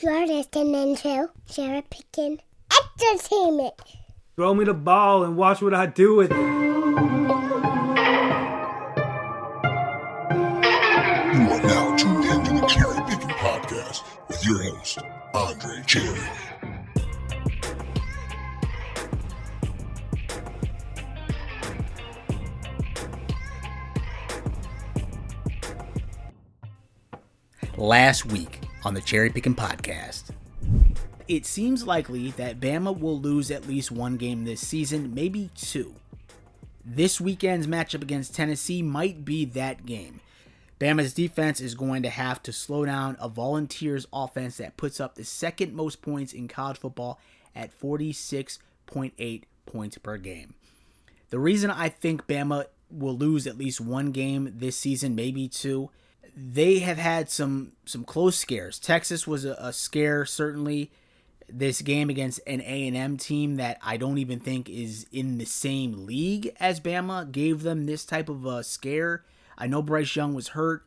You're listening to CherryPickin Entertainment. Throw me the ball and watch what I do with it. You are now tuned into the CherryPickin podcast with your host, Andre Cherry. Last week on the CherryPickin podcast. It seems likely that Bama will lose at least one game this season, maybe two. This weekend's matchup against Tennessee might be that game. Bama's defense is going to have to slow down a Volunteers offense that puts up the second most points in college football at 46.8 points per game. The reason I think Bama will lose at least one game this season, maybe two, they have had some close scares. Texas was a scare, certainly. This game against an A&M team that I don't even think is in the same league as Bama gave them this type of a scare. I know Bryce Young was hurt,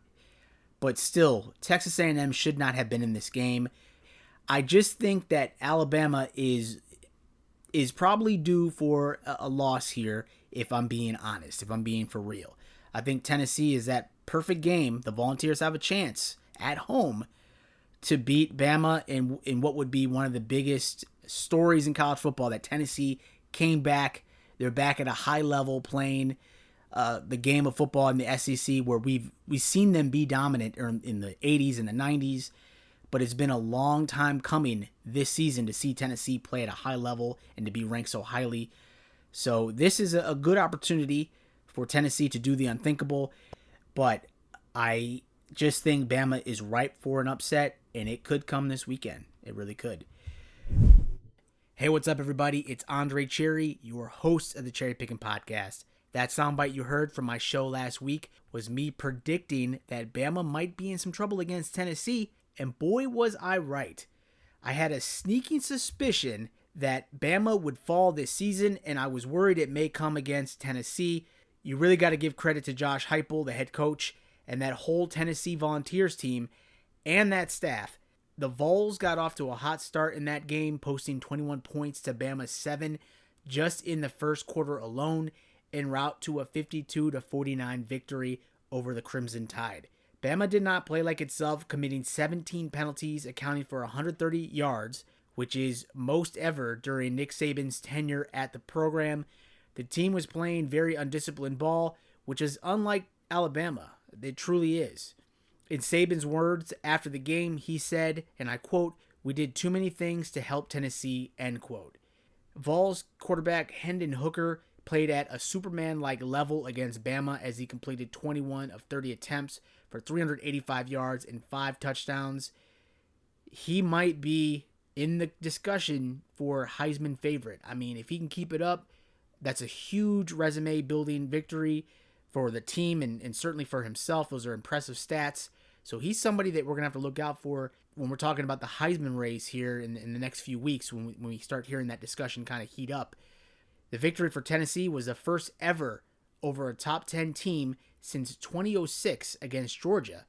but still, Texas A&M should not have been in this game. I just think that Alabama is probably due for a loss here, if I'm being honest, if I'm being for real. I think Tennessee is that perfect game. The Volunteers have a chance at home to beat Bama in what would be one of the biggest stories in college football, that Tennessee came back. They're back at a high level playing the game of football in the SEC, where we've seen them be dominant in the 80s and the 90s, but it's been a long time coming this season to see Tennessee play at a high level and to be ranked so highly. So this is a good opportunity for Tennessee to do the unthinkable, but I just think Bama is ripe for an upset, and it could come this weekend. It really could. Hey, what's up, everybody? It's Andre Cherry, your host of the CherryPickin podcast. That soundbite you heard from my show last week was me predicting that Bama might be in some trouble against Tennessee, and boy, was I right. I had a sneaking suspicion that Bama would fall this season, and I was worried it may come against Tennessee. You really got to give credit to Josh Heupel, the head coach, and that whole Tennessee Volunteers team and that staff. The Vols got off to a hot start in that game, posting 21 points to Bama's 7 just in the first quarter alone, en route to a 52-49 victory over the Crimson Tide. Bama did not play like itself, committing 17 penalties, accounting for 130 yards, which is most ever during Nick Saban's tenure at the program. The team was playing very undisciplined ball, which is unlike Alabama. It truly is. In Saban's words after the game, he said, and I quote, "We did too many things to help Tennessee," end quote. Vols quarterback Hendon Hooker played at a Superman-like level against Bama as he completed 21 of 30 attempts for 385 yards and 5 touchdowns. He might be in the discussion for Heisman favorite. I mean, if he can keep it up, that's a huge resume-building victory for the team and certainly for himself. Those are impressive stats. So he's somebody that we're going to have to look out for when we're talking about the Heisman race here in the next few weeks, when we start hearing that discussion kind of heat up. The victory for Tennessee was the first ever over a top 10 team since 2006 against Georgia,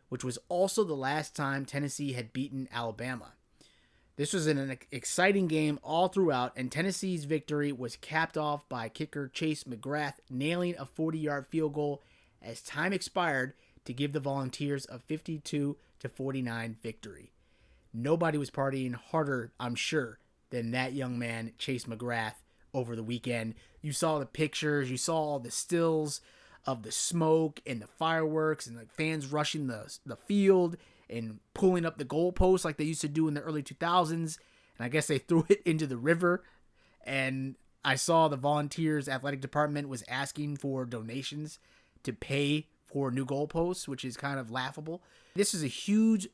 which was also the last time Tennessee had beaten Alabama. This was an exciting game all throughout, and Tennessee's victory was capped off by kicker Chase McGrath nailing a 40-yard field goal as time expired to give the Volunteers a 52-49 victory. Nobody was partying harder, I'm sure, than that young man, Chase McGrath, over the weekend. You saw the pictures, you saw all the stills of the smoke and the fireworks and the fans rushing the field and pulling up the goalposts like they used to do in the early 2000s. And I guess they threw it into the river. And I saw the Volunteers athletic department was asking for donations to pay for new goalposts, which is kind of laughable. This is a huge,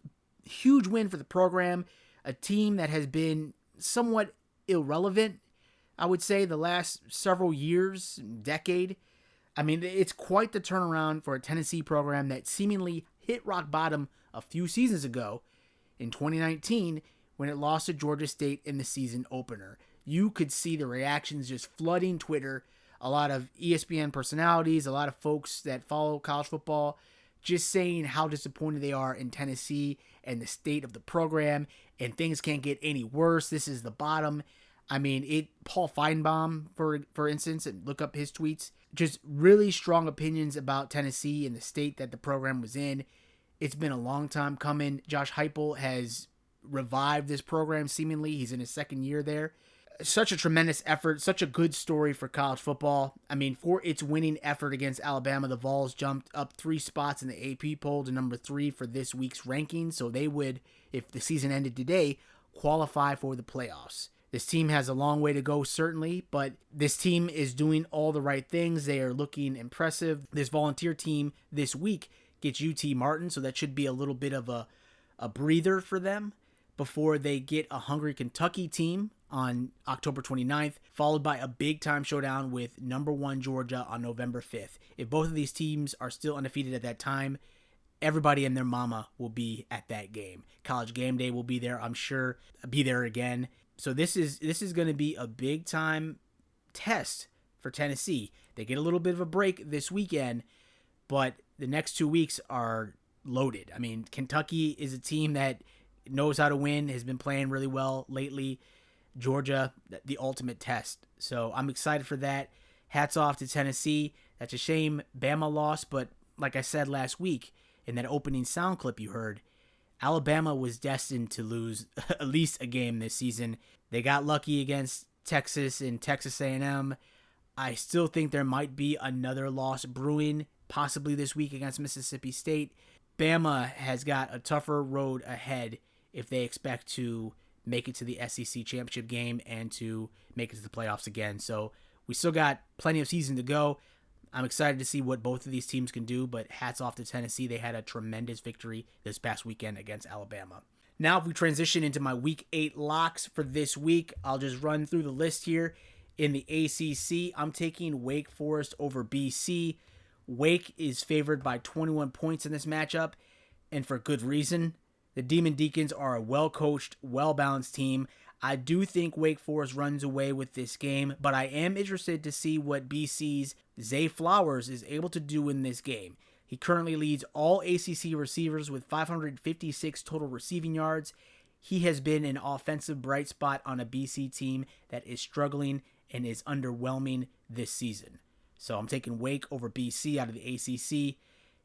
huge win for the program. A team that has been somewhat irrelevant, I would say, the last several years, decade. I mean, it's quite the turnaround for a Tennessee program that seemingly hit rock bottom a few seasons ago in 2019 when it lost to Georgia State in the season opener. You could see the reactions just flooding Twitter. A lot of ESPN personalities, a lot of folks that follow college football just saying how disappointed they are in Tennessee and the state of the program, and things can't get any worse. This is the bottom. I mean, Paul Feinbaum, for instance, and look up his tweets, just really strong opinions about Tennessee and the state that the program was in. It's been a long time coming. Josh Heupel has revived this program, seemingly. He's in his second year there. Such a tremendous effort, such a good story for college football. I mean, for its winning effort against Alabama, the Vols jumped up 3 spots in the AP poll to number 3 for this week's ranking. So they would, if the season ended today, qualify for the playoffs. This team has a long way to go, certainly, but this team is doing all the right things. They are looking impressive. This volunteer team this week gets UT Martin, so that should be a little bit of a breather for them before they get a hungry Kentucky team on October 29th, followed by a big-time showdown with number 1 Georgia on November 5th. If both of these teams are still undefeated at that time, everybody and their mama will be at that game. College Game Day will be there, I'm sure, be there again. So this is going to be a big-time test for Tennessee. They get a little bit of a break this weekend, but the next 2 weeks are loaded. I mean, Kentucky is a team that knows how to win, has been playing really well lately. Georgia, the ultimate test. So I'm excited for that. Hats off to Tennessee. That's a shame Bama lost, but like I said last week in that opening sound clip you heard, Alabama was destined to lose at least a game this season. They got lucky against Texas and Texas A&M. I still think there might be another loss brewing, possibly this week against Mississippi State. Bama has got a tougher road ahead if they expect to make it to the SEC championship game and to make it to the playoffs again. So we still got plenty of season to go. I'm excited to see what both of these teams can do, but hats off to Tennessee. They had a tremendous victory this past weekend against Alabama. Now, if we transition into my Week 8 locks for this week, I'll just run through the list here. In the ACC, I'm taking Wake Forest over BC. Wake is favored by 21 points in this matchup, and for good reason. The Demon Deacons are a well-coached, well-balanced team. I do think Wake Forest runs away with this game, but I am interested to see what BC's Zay Flowers is able to do in this game. He currently leads all ACC receivers with 556 total receiving yards. He has been an offensive bright spot on a BC team that is struggling and is underwhelming this season. So I'm taking Wake over BC out of the ACC.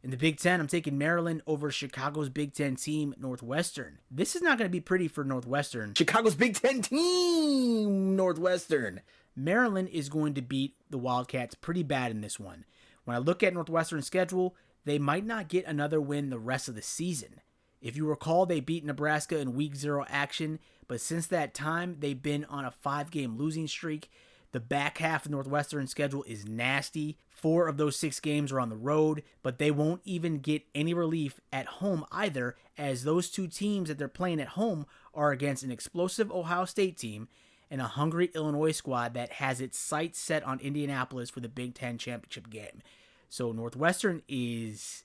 In the Big Ten, I'm taking Maryland over Chicago's Big Ten team, Northwestern. This is not going to be pretty for Northwestern. Chicago's Big Ten team, Northwestern. Maryland is going to beat the Wildcats pretty bad in this one. When I look at Northwestern's schedule, they might not get another win the rest of the season. If you recall, they beat Nebraska in Week 0 action, but since that time, they've been on a 5-game losing streak. The back half of Northwestern's schedule is nasty. 4 of those 6 games are on the road, but they won't even get any relief at home either, as those 2 teams that they're playing at home are against an explosive Ohio State team and a hungry Illinois squad that has its sights set on Indianapolis for the Big Ten championship game. So Northwestern is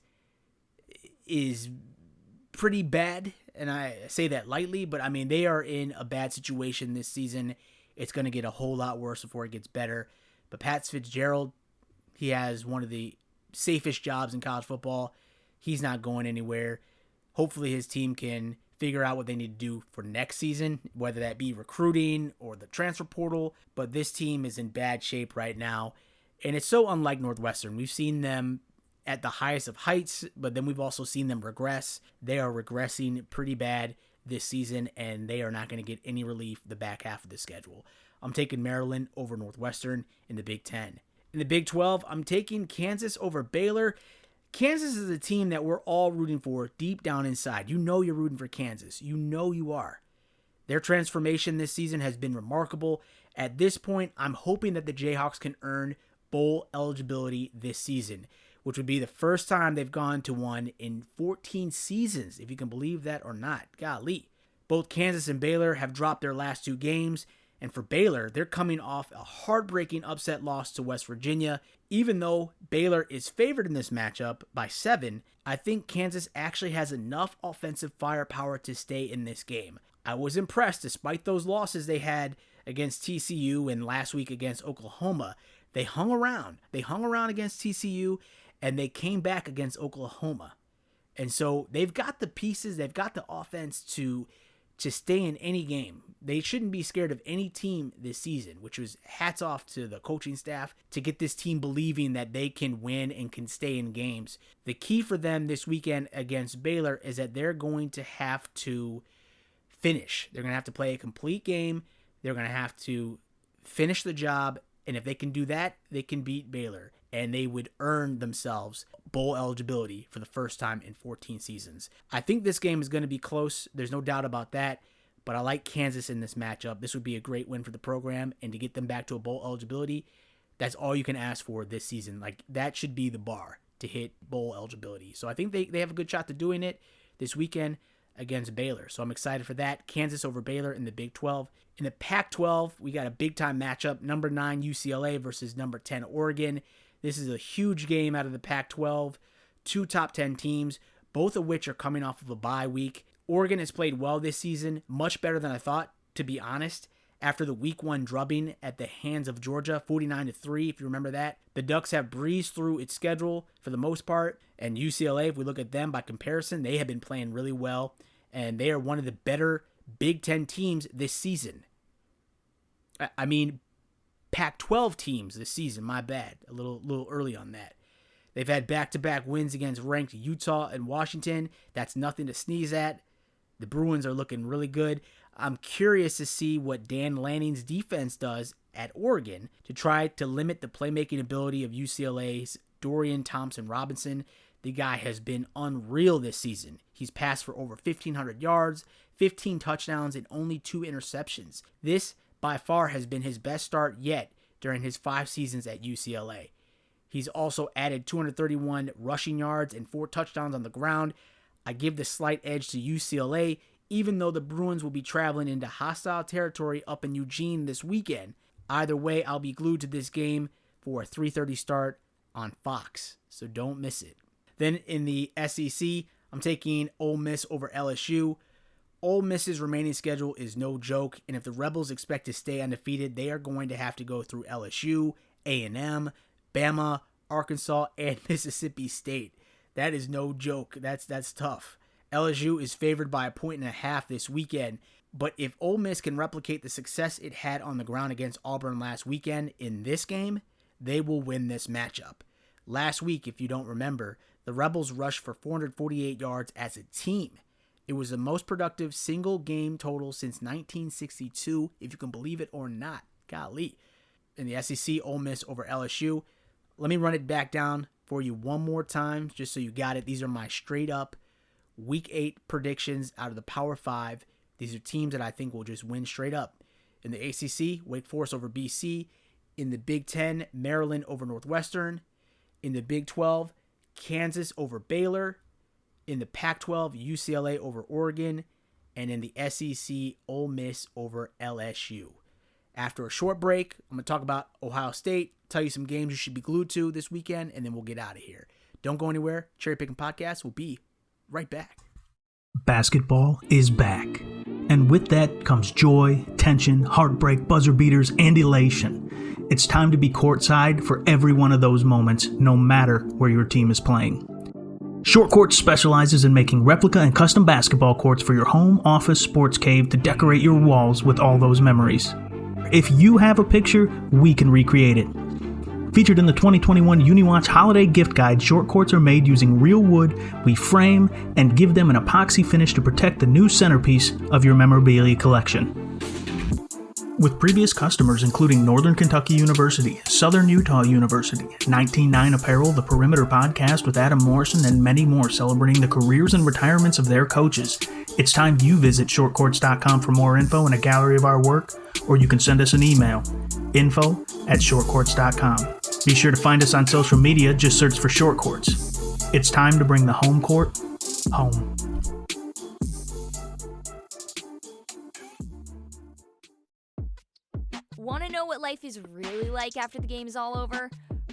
pretty bad, and I say that lightly, but I mean, they are in a bad situation this season. It's going to get a whole lot worse before it gets better. But Pat Fitzgerald, he has one of the safest jobs in college football. He's not going anywhere. Hopefully his team can figure out what they need to do for next season, whether that be recruiting or the transfer portal. But this team is in bad shape right now. And it's so unlike Northwestern. We've seen them at the highest of heights, but then we've also seen them regress. They are regressing pretty bad this season, and they are not going to get any relief the back half of the schedule. I'm taking Maryland over Northwestern in the Big Ten. In the Big 12, I'm taking Kansas over Baylor. Kansas is a team that we're all rooting for deep down inside. You know you're rooting for Kansas. You know you are. Their transformation this season has been remarkable. At this point, I'm hoping that the Jayhawks can earn bowl eligibility this season, which would be the first time they've gone to one in 14 seasons, if you can believe that or not. Golly. Both Kansas and Baylor have dropped their last 2 games, and for Baylor, they're coming off a heartbreaking upset loss to West Virginia. Even though Baylor is favored in this matchup by 7, I think Kansas actually has enough offensive firepower to stay in this game. I was impressed despite those losses they had against TCU and last week against Oklahoma. They hung around. They hung around against TCU, and they came back against Oklahoma. And so they've got the pieces, they've got the offense to stay in any game. They shouldn't be scared of any team this season, which was hats off to the coaching staff to get this team believing that they can win and can stay in games. The key for them this weekend against Baylor is that they're going to have to finish. They're going to have to play a complete game. They're going to have to finish the job. And if they can do that, they can beat Baylor. And they would earn themselves bowl eligibility for the first time in 14 seasons. I think this game is going to be close. There's no doubt about that. But I like Kansas in this matchup. This would be a great win for the program. And to get them back to a bowl eligibility, that's all you can ask for this season. Like, that should be the bar to hit bowl eligibility. So I think they have a good shot to doing it this weekend against Baylor. So I'm excited for that. Kansas over Baylor in the Big 12. In the Pac-12, we got a big-time matchup. Number 9 UCLA versus number 10 Oregon. This is a huge game out of the Pac-12. 2 top 10 teams, both of which are coming off of a bye week. Oregon has played well this season, much better than I thought, to be honest. After the week 1 drubbing at the hands of Georgia, 49-3, if you remember that. The Ducks have breezed through its schedule for the most part. And UCLA, if we look at them by comparison, they have been playing really well. And they are one of the better Big Ten teams this season. I mean, Pac-12 teams this season, my bad. A little early on that. They've had back-to-back wins against ranked Utah and Washington. That's nothing to sneeze at. The Bruins are looking really good. I'm curious to see what Dan Lanning's defense does at Oregon to try to limit the playmaking ability of UCLA's Dorian Thompson-Robinson. The guy has been unreal this season. He's passed for over 1,500 yards, 15 touchdowns, and only 2 interceptions. This, by far, has been his best start yet during his 5 seasons at UCLA. He's also added 231 rushing yards and 4 touchdowns on the ground. I give the slight edge to UCLA, even though the Bruins will be traveling into hostile territory up in Eugene this weekend. Either way, I'll be glued to this game for a 3:30 start on Fox, so don't miss it. Then in the SEC, I'm taking Ole Miss over LSU. Ole Miss's remaining schedule is no joke, and if the Rebels expect to stay undefeated, they are going to have to go through LSU, A&M, Bama, Arkansas, and Mississippi State. That is no joke. That's tough. LSU is favored by 1.5 this weekend, but if Ole Miss can replicate the success it had on the ground against Auburn last weekend in this game, they will win this matchup. Last week, if you don't remember, the Rebels rushed for 448 yards as a team. It was the most productive single game total since 1962, if you can believe it or not. Golly. In the SEC, Ole Miss over LSU. Let me run it back down for you one more time, just so you got it. These are my straight up Week 8 predictions out of the Power 5. These are teams that I think will just win straight up. In the ACC, Wake Forest over BC. In the Big 10, Maryland over Northwestern. In the Big 12, Kansas over Baylor. In the Pac-12, UCLA over Oregon. And in the SEC, Ole Miss over LSU. After a short break, I'm going to talk about Ohio State, tell you some games you should be glued to this weekend, and then we'll get out of here. Don't go anywhere. Cherry Pickin' Podcast will be right back. Basketball is back. And with that comes joy, tension, heartbreak, buzzer beaters, and elation. It's time to be courtside for every one of those moments, no matter where your team is playing. Short Courts specializes in making replica and custom basketball courts for your home, office, sports cave to decorate your walls with all those memories. If you have a picture, we can recreate it. Featured in the 2021 UniWatch Holiday Gift Guide, short courts are made using real wood. We frame and give them an epoxy finish to protect the new centerpiece of your memorabilia collection. With previous customers including Northern Kentucky University, Southern Utah University, 199 Apparel, The Perimeter Podcast with Adam Morrison, and many more celebrating the careers and retirements of their coaches, it's time you visit shortcourts.com for more info and a gallery of our work, or you can send us an email, info@shortcourts.com. Be sure to find us on social media, just search for Short Courts. It's time to bring the home court home. Want to know what life is really like after the game is all over?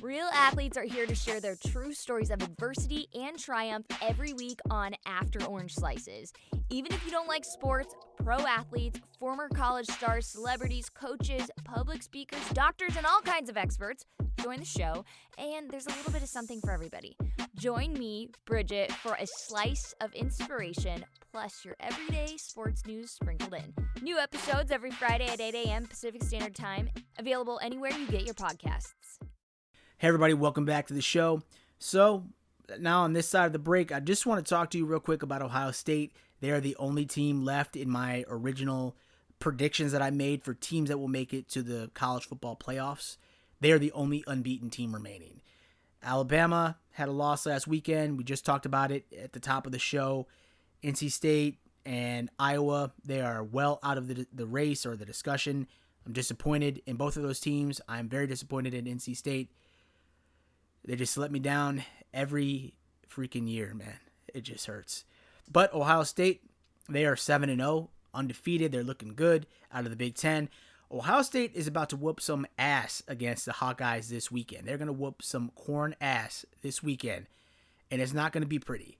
Real athletes are here to share their true stories of adversity and triumph every week on After Orange Slices. Even if you don't like sports, pro athletes, former college stars, celebrities, coaches, public speakers, doctors, and all kinds of experts join the show, and there's a little bit of something for everybody. Join me, Bridget, for a slice of inspiration, plus your everyday sports news sprinkled in. New episodes every Friday at 8 a.m. Pacific Standard Time, available anywhere you get your podcasts. Hey everybody, welcome back to the show. So, now on this side of the break, I just want to talk to you real quick about Ohio State. They are the only team left in my original predictions that I made for teams that will make it to the college football playoffs. They are the only unbeaten team remaining. Alabama had a loss last weekend. We just talked about it at the top of the show. NC State and Iowa, they are well out of the race or the discussion. I'm disappointed in both of those teams. I'm very disappointed in NC State. They just let me down every freaking year, man. It just hurts. But Ohio State, they are 7-0, undefeated. They're looking good out of the Big Ten. Ohio State is about to whoop some ass against the Hawkeyes this weekend. They're going to whoop some corn ass this weekend, and it's not going to be pretty.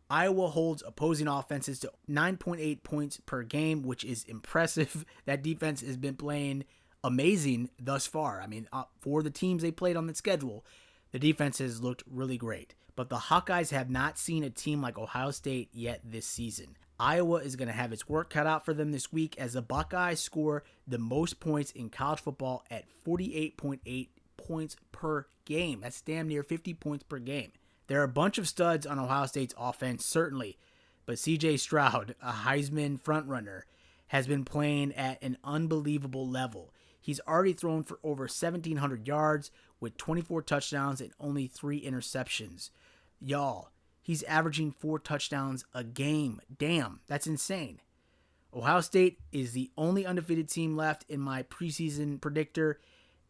Iowa holds opposing offenses to 9.8 points per game, which is impressive. That defense has been playing amazing thus far. I mean, for the teams they played on the schedule, the defense has looked really great. But the Hawkeyes have not seen a team like Ohio State yet this season. Iowa is going to have its work cut out for them this week as the Buckeyes score the most points in college football at 48.8 points per game. That's damn near 50 points per game. There are a bunch of studs on Ohio State's offense, certainly, but C.J. Stroud, a Heisman frontrunner, has been playing at an unbelievable level. He's already thrown for over 1,700 yards with 24 touchdowns and only 3 interceptions. Y'all, he's averaging 4 touchdowns a game. Damn, that's insane. Ohio State is the only undefeated team left in my preseason predictor,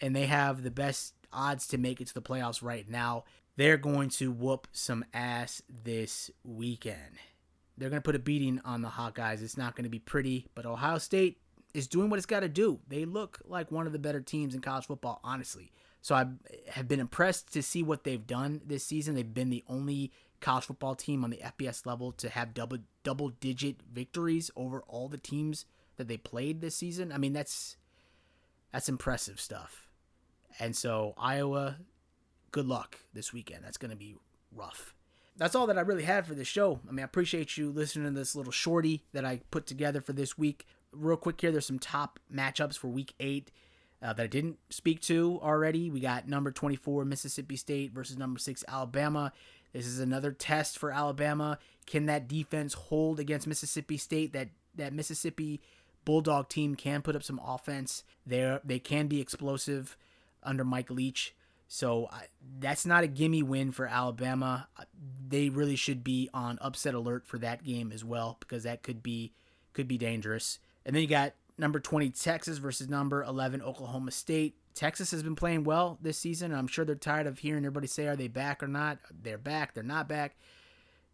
and they have the best odds to make it to the playoffs right now. They're going to whoop some ass this weekend. They're going to put a beating on the Hawkeyes. It's not going to be pretty, but Ohio State is doing what it's got to do. They look like one of the better teams in college football, honestly. So I have been impressed to see what they've done this season. They've been the only college football team on the FBS level to have double-digit victories over all the teams that they played this season. I mean, that's impressive stuff. And so Iowa, good luck this weekend. That's going to be rough. That's all that I really had for this show. I mean, I appreciate you listening to this little shorty that I put together for this week. Real quick here, there's some top matchups for Week 8 that I didn't speak to already. We got number 24 Mississippi State versus number 6 Alabama. This is another test for Alabama. Can that defense hold against Mississippi State? That Mississippi Bulldog team can put up some offense. They can be explosive under Mike Leach. So that's not a gimme win for Alabama. They really should be on upset alert for that game as well, because that could be dangerous. And then you got number 20 Texas versus number 11 Oklahoma State. Texas has been playing well this season. I'm sure they're tired of hearing everybody say, are they back or not? They're back. They're not back.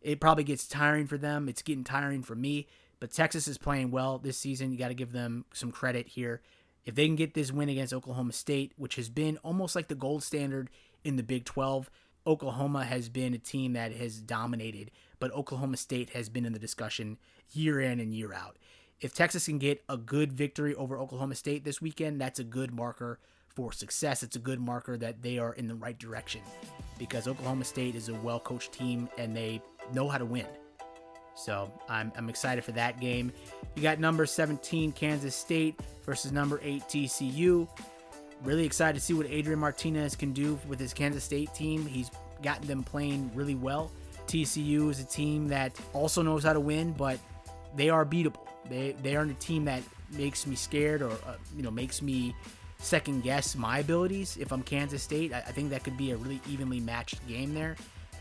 It probably gets tiring for them. It's getting tiring for me. But Texas is playing well this season. You got to give them some credit here. If they can get this win against Oklahoma State, which has been almost like the gold standard in the Big 12, Oklahoma has been a team that has dominated, but Oklahoma State has been in the discussion year in and year out. If Texas can get a good victory over Oklahoma State this weekend, that's a good marker for success. It's a good marker that they are in the right direction, because Oklahoma State is a well-coached team and they know how to win. So I'm excited for that game. You got number 17 Kansas State versus number 8 TCU. Really excited to see what Adrian Martinez can do with his Kansas State team. He's gotten them playing really well. TCU is a team that also knows how to win, but they are beatable. They aren't a team that makes me scared or makes me second guess my abilities. If I'm Kansas State, I think that could be a really evenly matched game there.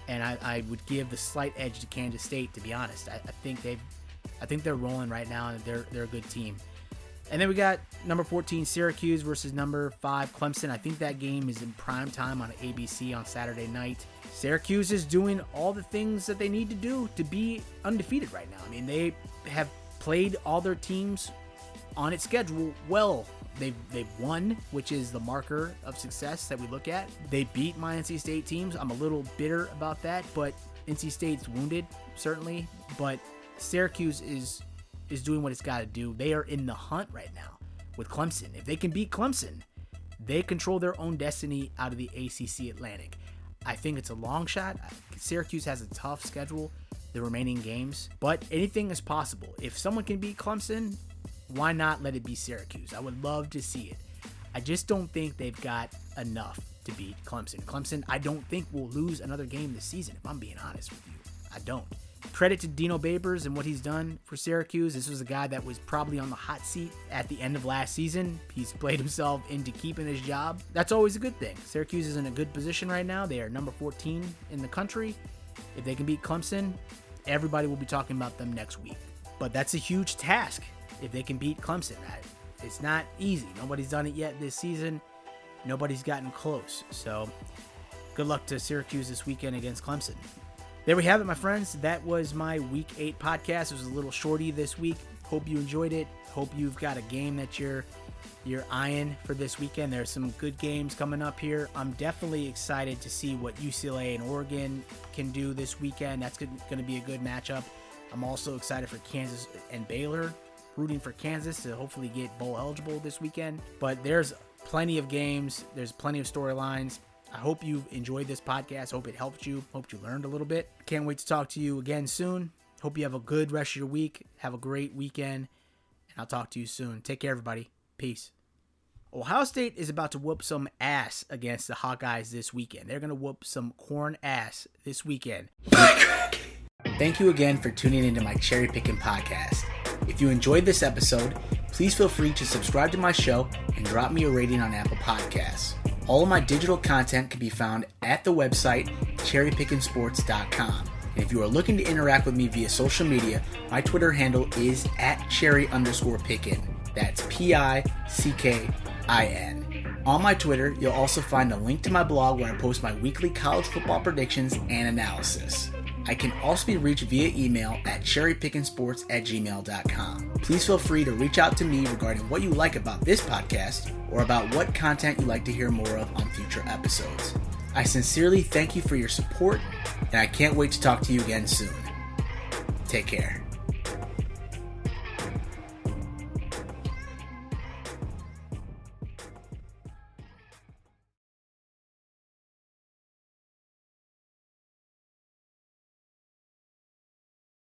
And I would give the slight edge to Kansas State, to be honest. I think they're rolling right now, and they're a good team. And then we got number 14 Syracuse versus number 5 Clemson. I think that game is in prime time on ABC on Saturday night. Syracuse is doing all the things that they need to do to be undefeated right now. I mean, they have played all their teams on its schedule well they've won, which is the marker of success that we look at. They beat my NC State teams. I'm a little bitter about that, but NC State's wounded, certainly. But Syracuse is doing what it's got to do. They are in the hunt right now with Clemson. If they can beat Clemson, they control their own destiny out of the ACC Atlantic. I think it's a long shot. Syracuse has a tough schedule, the remaining games, but anything is possible. If someone can beat Clemson, why not let it be Syracuse? I would love to see it. I just don't think they've got enough to beat Clemson. Clemson, I don't think will lose another game this season, if I'm being honest with you. I don't. Credit to Dino Babers and what he's done for Syracuse. This was a guy that was probably on the hot seat at the end of last season. He's played himself into keeping his job. That's always a good thing. Syracuse is in a good position right now. They are number 14 in the country. If they can beat Clemson, everybody will be talking about them next week. But that's a huge task if they can beat Clemson. It's not easy. Nobody's done it yet this season. Nobody's gotten close. So good luck to Syracuse this weekend against Clemson. There we have it, my friends. That was my Week 8 podcast. It was a little shorty this week. Hope you enjoyed it. Hope you've got a game that you're eyeing for this weekend. There's some good games coming up here. I'm definitely excited to see what UCLA and Oregon can do this weekend. That's going to be a good matchup. I'm also excited for Kansas and Baylor. Rooting for Kansas to hopefully get bowl eligible this weekend. But there's plenty of games. There's plenty of storylines. I hope you enjoyed this podcast. Hope it helped you. Hope you learned a little bit. Can't wait to talk to you again soon. Hope you have a good rest of your week. Have a great weekend. And I'll talk to you soon. Take care, everybody. Peace. Ohio State is about to whoop some ass against the Hawkeyes this weekend. They're going to whoop some corn ass this weekend. Thank you again for tuning into my Cherry Pickin' podcast. If you enjoyed this episode, please feel free to subscribe to my show and drop me a rating on Apple Podcasts. All of my digital content can be found at the website CherryPickinSports.com. And if you are looking to interact with me via social media, my Twitter handle is @Cherry_Pickin. That's PICKIN. On my Twitter, you'll also find a link to my blog where I post my weekly college football predictions and analysis. I can also be reached via email at cherrypickinsports@gmail.com. Please feel free to reach out to me regarding what you like about this podcast or about what content you'd like to hear more of on future episodes. I sincerely thank you for your support, and I can't wait to talk to you again soon. Take care.